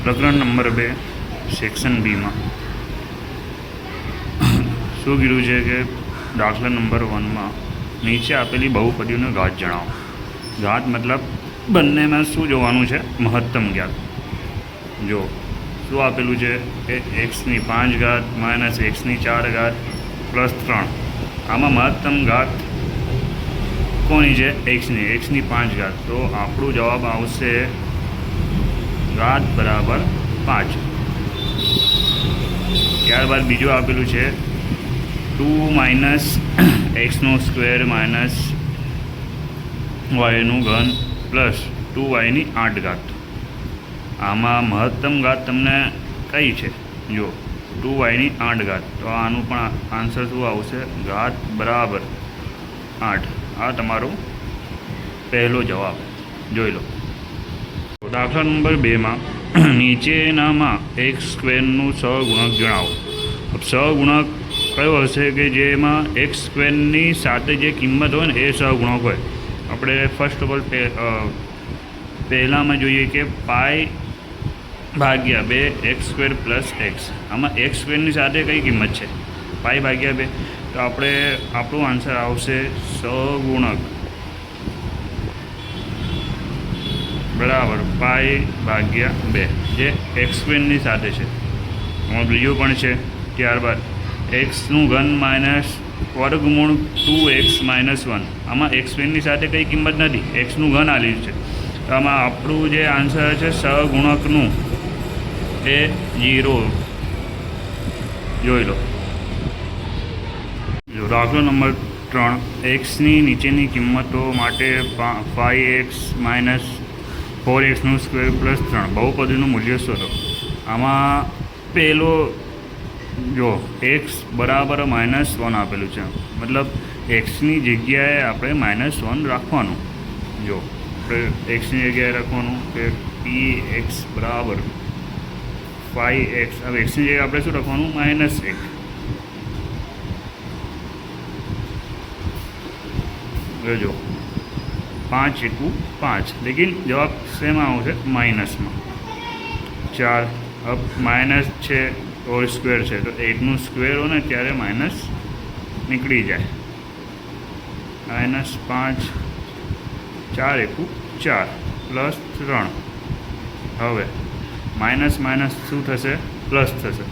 પ્રકરણ number 2 section બીમાં શું કીધું છે કે દાખલા નંબર 1માં નીચે આપેલી બહુપદીઓનો ઘાત જણાવો. ઘાત મતલબ બંનેમાં શું જોવાનું છે? મહત્તમ જ્ઞાત. જો શું આપેલું છે કે એક્સની 5 ઘાત માઇનસ એક્સની 4 ઘાત પ્લસ 3. આમાં મહત્તમ ઘાત કોની છે? એક્સની 5 ઘાત. તો આપણો જવાબ આવશે ઘાત બરાબર 5. ત્યારબાદ બીજું આપેલું છે 2 માઇનસ એક્સનો સ્ક્વેર માઇનસ વાયનું ઘન પ્લસ 2y ની 8 ઘાત. આમાં મહત્તમ ઘાત તમને કઈ છે? જો 2y ની 8 ઘાત. તો આનું પણ આન્સર શું આવશે? ઘાત બરાબર 8. આ તમારો પહેલો જવાબ. જોઈ લો. દાખલા નંબર 2માં નીચેનામાં એક્સ સ્ક્વેરનું સહગુણક જણાવો. સહગુણક કયો હશે કે જેમાં એક્સ સ્ક્વેરની સાથે જે કિંમત હોય ને એ સહગુણક હોય. આપણે ફર્સ્ટ ઓફ ઓલ પહેલાંમાં જોઈએ કે પાઈ ભાગ્યા 2 એક્સ સ્ક્વેર પ્લસ એક્સ. આમાં એક્સ સ્ક્વેરની સાથે કઈ કિંમત છે? પાઈ ભાગ્યા 2. તો આપણું આન્સર આવશે સહગુણક બરાબર પાઈ ભાગ્યા 2 જે એક્સ સ્ક્વેરની સાથે છે. આમાં બીજું પણ છે. ત્યારબાદ એક્સનું ઘન માઇનસ વર્ગમૂળ 2x માઇનસ 1. આમાં એક્સ સ્ક્વેરની સાથે કંઈ કિંમત નથી, એક્સનું ઘન આવેલું છે. તો આમાં આપણું જે આન્સર છે સહગુણકનું એ 0. જોઈ લો. જો દાખલો નંબર 3 એક્સની નીચેની કિંમતો માટે 5x માઇનસ 4xનું સ્ક્વેર પ્લસ 3 બહુપદીનું મૂલ્ય શોધો. આમાં પહેલો જો એક્સ બરાબર -1 આપેલું છે, મતલબ એક્સની જગ્યાએ આપણે -1 રાખવાનું. જો આપણે એક્સની જગ્યાએ રાખવાનું કે px બરાબર 5x. હવે એક્સની જગ્યાએ આપણે શું રાખવાનું? -1. જો 5 × 5 લેकिन જવાબ શેમાં આવશે? માઇનસમાં 4. अब माइनस છે હોલ સ્ક્વેર છે તો 8નું સ્ક્વેર હોય ને ત્યારે માઇનસ નીકળી જાય. -5 4 × 4 પ્લસ 3. હવે માઇનસ માઇનસ શું થશે? પ્લસ થશે.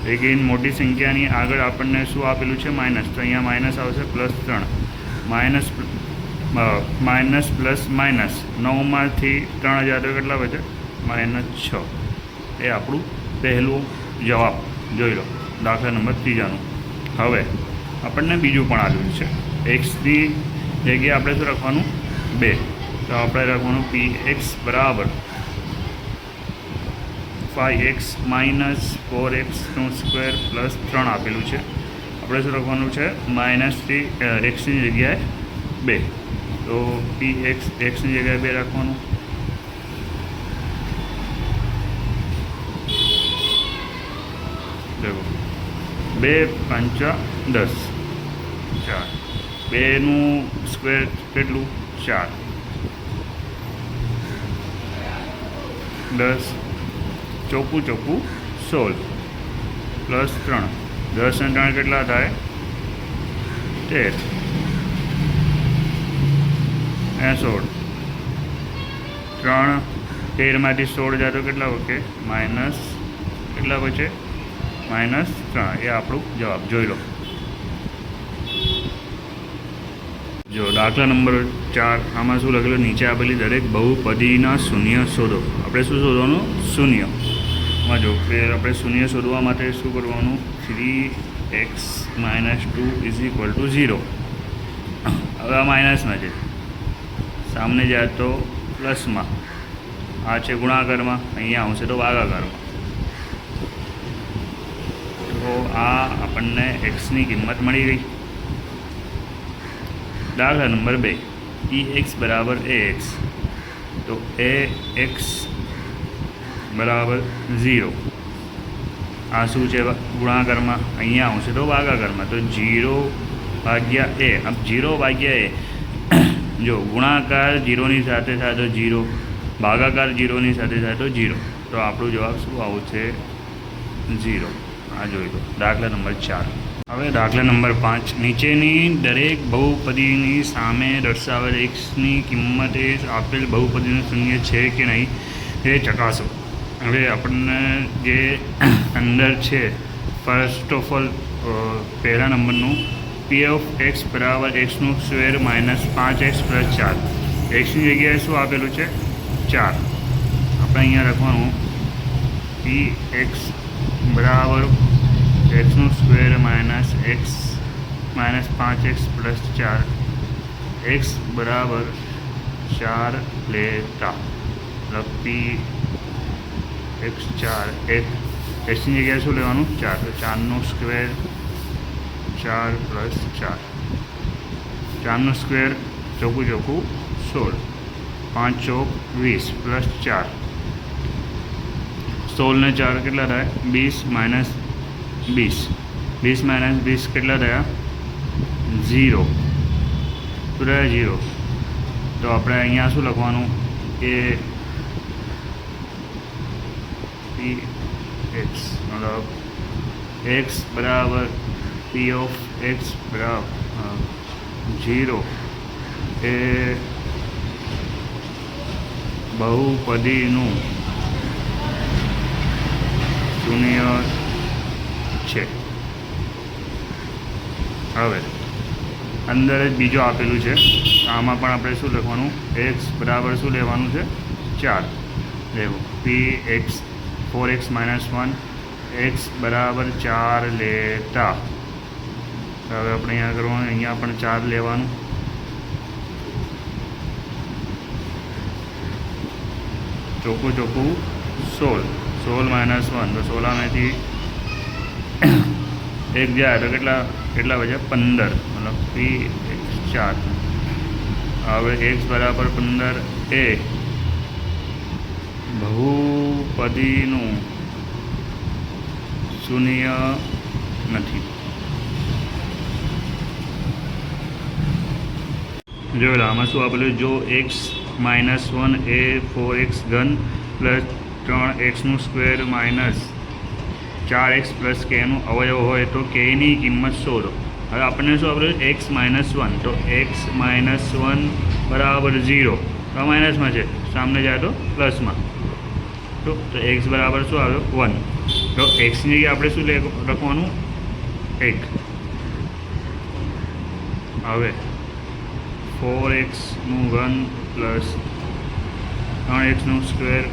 લેકિન મોટી સંખ્યાની આગળ આપણને શું આપેલું છે? માઇનસ. તો અહીંયા માઇનસ આવશે પ્લસ 3. માઇનસ પ્લસ માઇનસ 9માંથી 3 હજાર તો કેટલા બચે? -6. એ આપણું પહેલું જવાબ. જોઈ લો દાખલા નંબર 3નું. હવે આપણને બીજું પણ આપ્યું છે. એક્સની જગ્યાએ આપણે શું રાખવાનું? 2. તો આપણે રાખવાનું px બરાબર 5x માઇનસ 4xનું સ્ક્વેર પ્લસ 3 આપેલું છે. આપણે શું રાખવાનું છે? માઇનસથી એક્સની જગ્યાએ 2. તો px એક્સની જગ્યાએ 2 રાખવાનું. देखो 2 × 5 = 10. 4. 2નું સ્ક્વેર કેટલું? 4. 10 ચોકું 16 પ્લસ 3. 10 અને 3 કેટલા થાય? 13. 16. 3 13માંથી 16 જાય તો કેટલા વખતે? માઇનસ કેટલા બચે? -3. એ આપણું જવાબ. જોઈ લો. જો દાખલા નંબર 4 આમાં શું લખેલું? નીચે આપેલી દરેક બહુપદીના શૂન્ય શોધો. આપણે શું શોધવાનું? શૂન્ય. માં જો કે આપણે શૂન્ય શોધવા માટે શું કરવાનું? 3x - 2 = 0. હવે આ માઇનસમાં છે, સામને જાય તો પ્લસમાં. આ છે ગુણાકારમાં, અહીંયા આવશે તો ભાગાકારમાં. તો આ આપણને એક્સની કિંમત મળી ગઈ. દાખલા નંબર 2 ex બરાબર ax. તો ax બરાબર 0. આ શું છે? ગુણાકારમાં, અહીંયા આવશે તો ભાગાકારમાં. તો 0/a. अब 0/a જો ગુણાકાર 0ની સાથે થાય તો 0, ભાગાકાર 0ની સાથે થાય તો 0. તો આપણો જવાબ શું આવશે? 0. આ જોઈ લો દાખલા નંબર 4. હવે દાખલા નંબર 5. નીચેની દરેક બહુપદીની સામે દર્શાવેલ એક્સની કિંમત એ આપેલ બહુપદીનું શૂન્ય છે કે નહીં તે ચકાસો. હવે આપણને જે અંદર છે ફર્સ્ટ ઓફ ઓલ પહેલા નંબરનું પી ઓફ એક્સ બરાબર એક્સનું સ્ક્વેર માઇનસ 5x પ્લસ 4. એક્સની જગ્યાએ શું આપેલું છે? 4. આપણે અહીંયા લખવાનું પી એક્સ બરાબર એક્સનું square minus 5x plus 4. X બરાબર 4 લેતા પી એક્સ 4 એક્સની જગ્યાએ શું લેવાનું? 4. તો 4નો સ્ક્વેર 4 પ્લસ 4. 4નો સ્ક્વેર ચોખ્ખું 16. 5 ચોક 20 પ્લસ 4. 16 ને 4 કેટલા થાય? 20 માઇનસ 20. 20 માઇનસ 20 કેટલા થયા? 0. શું થયા? 0. તો આપણે અહીંયા શું લખવાનું કે પી એક્સ મતલબ એક્સ બરાબર પી ઓફ એક્સ બરાબર 0 એ બહુપદીનું શૂન્ય છે. હવે અંદર જ બીજો આપેલું છે, આમાં પણ આપણે શું લખવાનું? એક્સ બરાબર શું લેવાનું છે? 4 લેવું. P x 4x minus 1 x બરાબર 4 લેતા. હવે આપણે અહીંયા કરવાનું, અહીંયા પણ 4 લેવાનું. ચોખ્ખું 16 માઇનસ 1 તો 16માંથી 1 જાય તો કેટલા બચ્યા? 15. મતલબ પી એક્સ 4. હવે એક્સ બરાબર 15 એ બહુપદીનું શૂન્ય નથી. જોયેલો આમાં શું આપેલું? જો એક્સ માઇનસ 1 એ 4x ઘન પ્લસ 3xનું સ્ક્વેર માઇનસ 4x પ્લસ કેનું અવયવ હોય તો કેની કિંમત શોધો. હવે આપણને શું આપેલું? X minus 1. તો એક્સ માઇનસ 1 બરાબર 0. તો માઇનસમાં છે, સામને જાય તો પ્લસમાં. તો એક્સ બરાબર શું આવ્યો? 1. તો એક્સની જગ્યાએ આપણે શું લખવાનું? 1. હવે 4xનું ઘન પ્લસ 3xનું square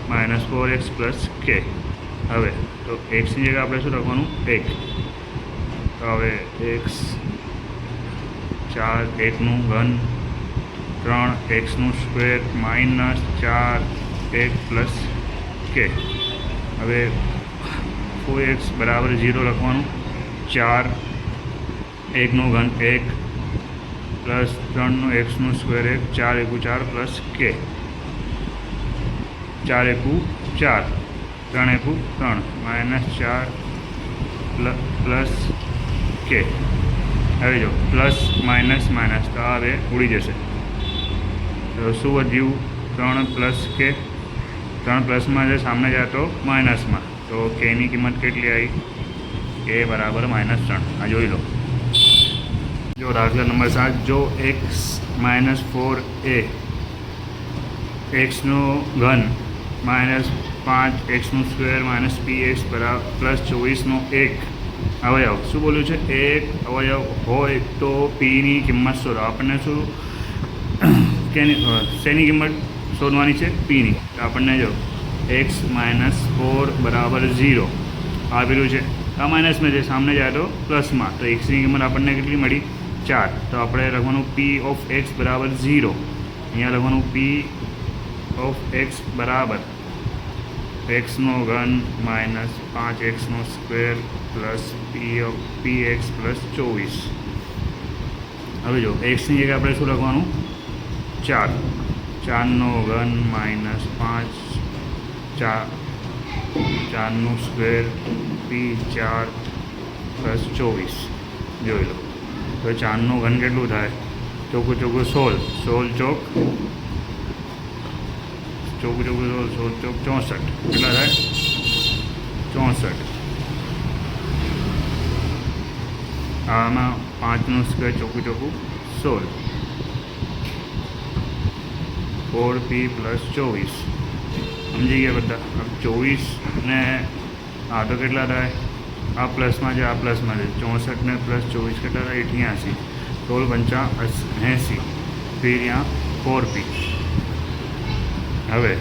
minus 4x plus k. હવે તો એક્સની જગ્યાએ આપણે શું લખવાનું? 1. તો હવે એક્સ 4 1નું ઘન 3xનું સ્ક્વેર માઇનસ 4 1 પ્લસ કે. હવે 4x બરાબર 0 લખવાનું. 4 1નું ઘન 1 પ્લસ 3નું xનું સ્ક્વેર 1 4 એકુ 4 પ્લસ કે. 4 એકુ 4 3 એકુ 3 માઇનસ 4 પ્લસ કે. હવે જો પ્લસ માઇનસ માઇનસ તો હવે ઉડી જશે. તો શું વધ્યું? 3 પ્લસ કે. 3 પ્લસમાં છે, સામને જાય તો માઇનસમાં. તો કેની કિંમત કેટલી આવી? કે બરાબર -3. આ જોઈ લો. જો દાખલા નંબર 7. જો એક્સ માઇનસ 4 એ એક્સનો ઘન માઇનસ 5xનું સ્ક્વેર માઇનસ પી એક્સ બરાબર પ્લસ 24નો એક અવયવ શું બોલ્યું છે? એક અવયવ હોય તો પીની કિંમત શોધો. આપણને શું શેની કિંમત શોધવાની છે? પીની. તો આપણને જો એક્સ માઇનસ 4 બરાબર 0 આપેલું છે. આ માઇનસમાં છે, સામને જાય તો પ્લસમાં. તો એક્સની કિંમત આપણને કેટલી મળી? 4. તો આપણે લખવાનું પી ઓફ એક્સ બરાબર 0. અહીંયા લખવાનું પી ઓફ એક્સ બરાબર એક્સનો ઘન માઇનસ 5xનો square plus p x plus 24. હવે જો એક્સની જગ્યાએ આપણે શું લખવાનું? 4. 4નો ઘન માઇનસ 5 4નું સ્ક્વેર પી 4 પ્લસ 24 જોઈ લો. તો 4નું ઘન કેટલું થાય? ચોખ્ખું 16 ચોક ચોક 64 કેટલા થાય 64 આમાં 5નો સ્ક્વેર ચોખ્ખું 16 4p + 24 સમજી ગયા બધા. अब 24 ને આ તો કેટલા થાય આ પ્લસમાં છે આ પ્લસમાં છે 64 ને +24 કેટલા થાય 88 16 पंचा 80 फिर यहाँ 4p હવે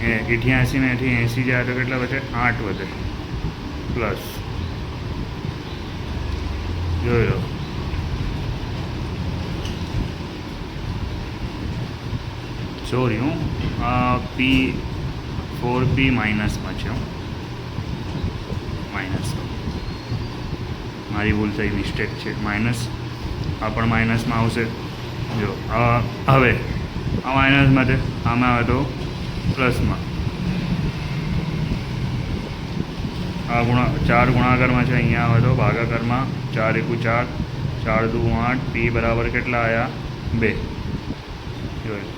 88 ને 80 જાય તો કેટલા વધે 8 વધે પ્લસ જોઈ લો સોરી હું પી 4p માઇનસમાં છે માઇનસ મારી ભૂલ થઈ મિસ્ટેક છે માઇનસ આ પણ માઇનસમાં આવશે જો હવે આ માઇનસમાં છે આમાં આવે તો પ્લસમાં આ 4 ગુણાકારમાં છે અહીંયા આવે તો ભાગાકારમાં 4 × 4 4 × 2 8 p બરાબર કેટલા આવ્યા 2 જોયું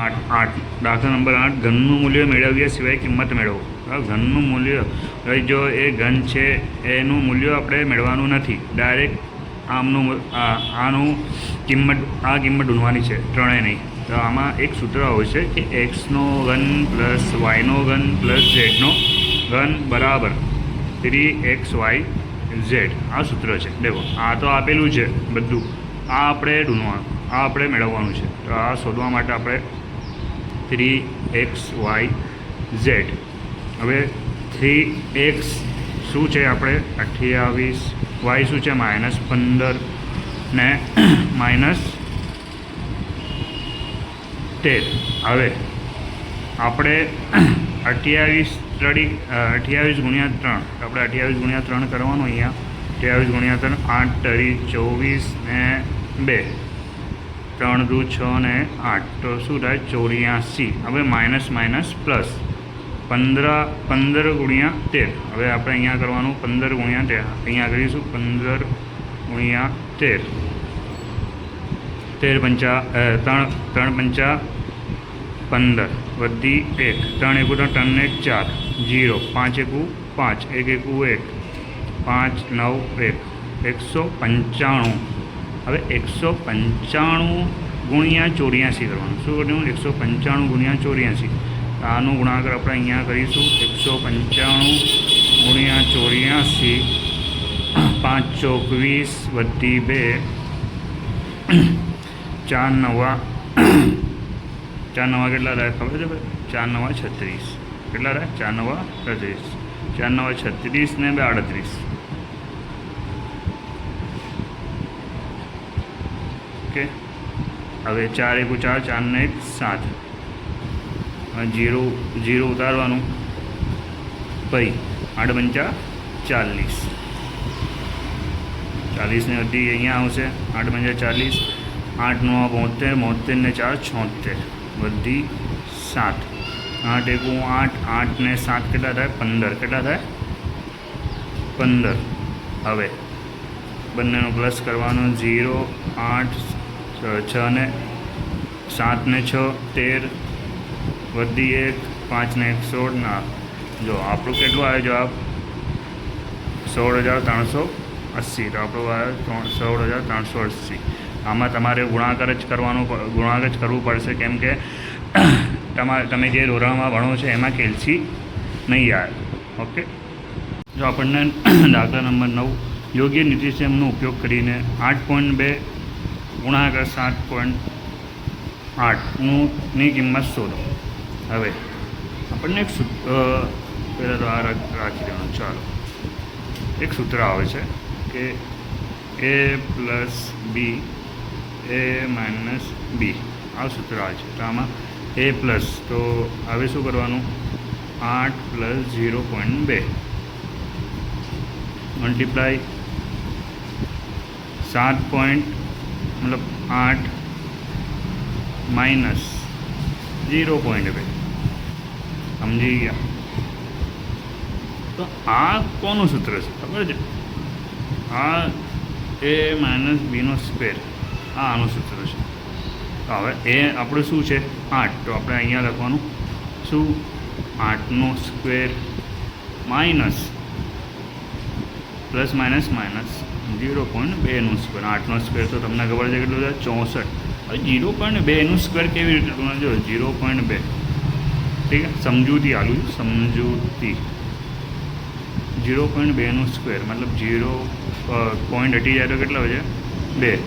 8 દાખલા નંબર 8 ઘનનું મૂલ્ય મેળવ્યા સિવાય કિંમત મેળવો. ઘનનું મૂલ્ય જો એ ઘન છે એનું મૂલ્ય આપણે મેળવવાનું નથી ડાયરેક્ટ આનું કિંમત ઢૂંઢવાની છે ત્રણેય નહીં. તો આમાં એક સૂત્ર હોય છે કે એક્સનો ઘન પ્લસ વાયનો ઘન પ્લસ ઝેડનો ઘન બરાબર 3xy z આ સૂત્ર છે. દેખો આ તો આપેલું છે બધું આ આપણે ઢૂંઢવાનું આ આપણે મેળવવાનું છે. તો આ શોધવા માટે આપણે 3xy z હવે 3x શું છે આપણે 28 y શું છે -15 ને -13 હવે આપણે 28 ગુણ્યા 3 આપણે 28 ગુણ્યા 3 કરવાનું અહીંયા 28 ગુણ્યા 3 8 તરી 24 ને 2 3 દુ 6 ને 8 તો શું થાય 84 હવે માઇનસ પ્લસ 15 ગુણ્યા 13 હવે આપણે અહીંયા કરવાનું 15 ગુણ્યા 13 અહીંયા કરીશું 15 ગુણ્યા 13 3 પંચા 15 વધી 1 3 એકુ 3 ને 4 0 5 એકુ 5 1 એકુ 1 5 9 1 195 હવે 195 ગુણ્યા 84 કરવાનું શું કર્યું 195 ગુણ્યા 84 આનું ગુણાકાર આપણે અહીંયા કરીશું 195 ગુણ્યા 84 5 ચોક 20 વધી 2 4 નવા કેટલા થાય ખબર છે ભાઈ 4 નવા 36 કેટલા થાય 4 નવા 36 4 નવા 36 ને 2 38 ઓકે હવે 4 એકુ 4 4 ને 1 7 जीरो उतारવાનું પછી 8 પંચા 40 40 ને વધી અહીંયા આવશે 8 પંચા 40 8 નો 72 72 ને 4 76 વધી 7 8 એકુ 8 8 ને 7 કેટલા થાય 15 કેટલા થાય 15 હવે બંનેનો પ્લસ કરવાનો 0 8 6 ને 7 ને 6 13 વધી 1 5 ને 1 16 ના જો આપણું કેટલું આવે જવાબ 16,380 તો આપણું આવે 16,380 આમાં તમારે ગુણાકાર જ કરવું પડશે કેમ કે તમે જે ધોરણમાં ભણો છો એમાં કેલ્સી નહીં આવે. ઓકે જો આપણને દાખલા નંબર 9 યોગ્ય નિર્દેશકનો ઉપયોગ કરીને 8.2 ગુણાકાર 7.8ની કિંમત શોધો. હવે આપણને એક પહેલાં તો આ રાખી દેવાનું ચાલો એક સૂત્ર આવે છે કે a + b a - b આ સૂત્ર આવે છે. તો આમાં a પ્લસ તો હવે શું કરવાનું 8 + 0.2 મલ્ટીપ્લાય 7 मतलब 8 माइनस 0.2 समझी गया. तो आ कौन सूत्र है खबर है आ a - b નો સ્ક્વેર આ આનું સૂત્ર છે. હવે એ આપણું શું છે 8, તો આપણે અહીંયા લખવાનું શું 8નો square minus plus minus minus 0.2નું સ્ક્વેર. 8નો સ્ક્વેર તો તમને ખબર છે કેટલું છે 64. હવે 0.2નું સ્ક્વેર કેવી રીતે તમે જો 0.2, ઠીક છે, સમજૂતી આલું સમજૂતી 0.2નું સ્ક્વેર મતલબ 0 પોઈન્ટ હટી જાય તો કેટલા હોય છે 2.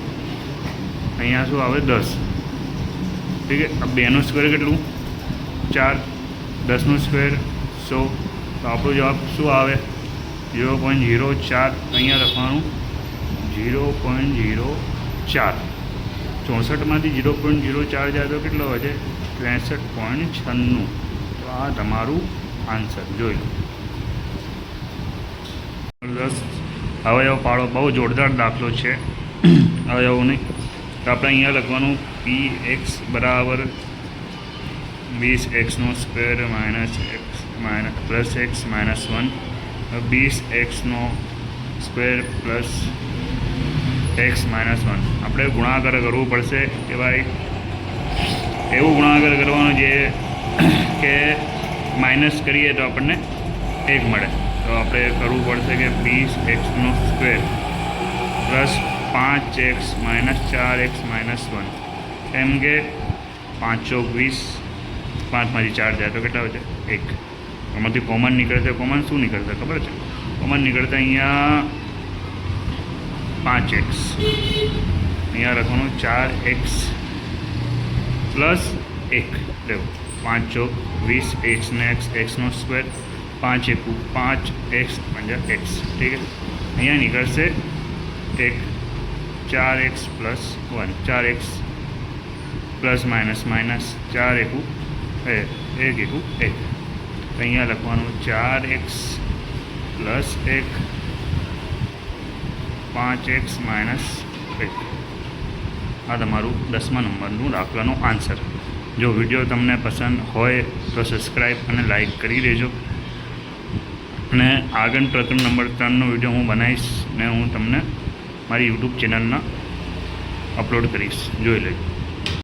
અહીંયા શું આવે 10, ઠીક છે. આ 2નું સ્ક્વેર કેટલું 4, 10નું સ્ક્વેર 100. તો આપણો જવાબ શું આવે 0.04. અહીંયા લખવાનું 0.04. 64માંથી 0.04 જાય તો કેટલો હોય છે 63.96. તો આ તમારું આન્સર જોઈ લો. અવયવ પાડો બહુ જોરદાર દાખલો છે. અવયવ નહીં તો આપણે અહીંયા લખવાનું px બરાબર 20xનો square minus x plus x minus 1, 20xનો સ્ક્વેર પ્લસ એક્સ માઇનસ 1. આપણે ગુણાકાર કરવું પડશે કે ભાઈ એવું ગુણાકાર કરવાનું જે કે માઇનસ કરીએ તો આપણને 1 મળે. તો આપણે કરવું પડશે કે 20xનો square plus 5x minus 4x minus 1. એમ કે 5 ચોક 20, 5માંથી 4 જાય તો કેટલા હોય છે 1. આમાંથી કોમન નીકળશે. કોમન શું નીકળશે ખબર છે? કોમન નીકળશે અહીંયા 5x. અહીંયા લખવાનું 4x પ્લસ 1. દેવો 5 ચોક 20, x ને એક્સનો સ્ક્વેર 5 એકુ 5x પંજા x, ઠીક છે. અહીંયા નીકળશે 1, 4x plus 1, 4x plus minus minus 4 એકુ 1 એકુ 1. અહીંયા લખવાનું 4x પ્લસ 1, 5x માઇનસ 1. આ તમારું 10મા નંબરનું દાખલાનો આન્સર. જો વિડીયો તમને પસંદ હોય તો સબસ્ક્રાઈબ અને લાઈક કરી દેજો. અને આગળ પ્રકરણ નંબર 3નો વિડીયો હું બનાવીશ ને હું તમને મારી યુટ્યુબ ચેનલમાં અપલોડ કરીશ, જોઈ લેજો.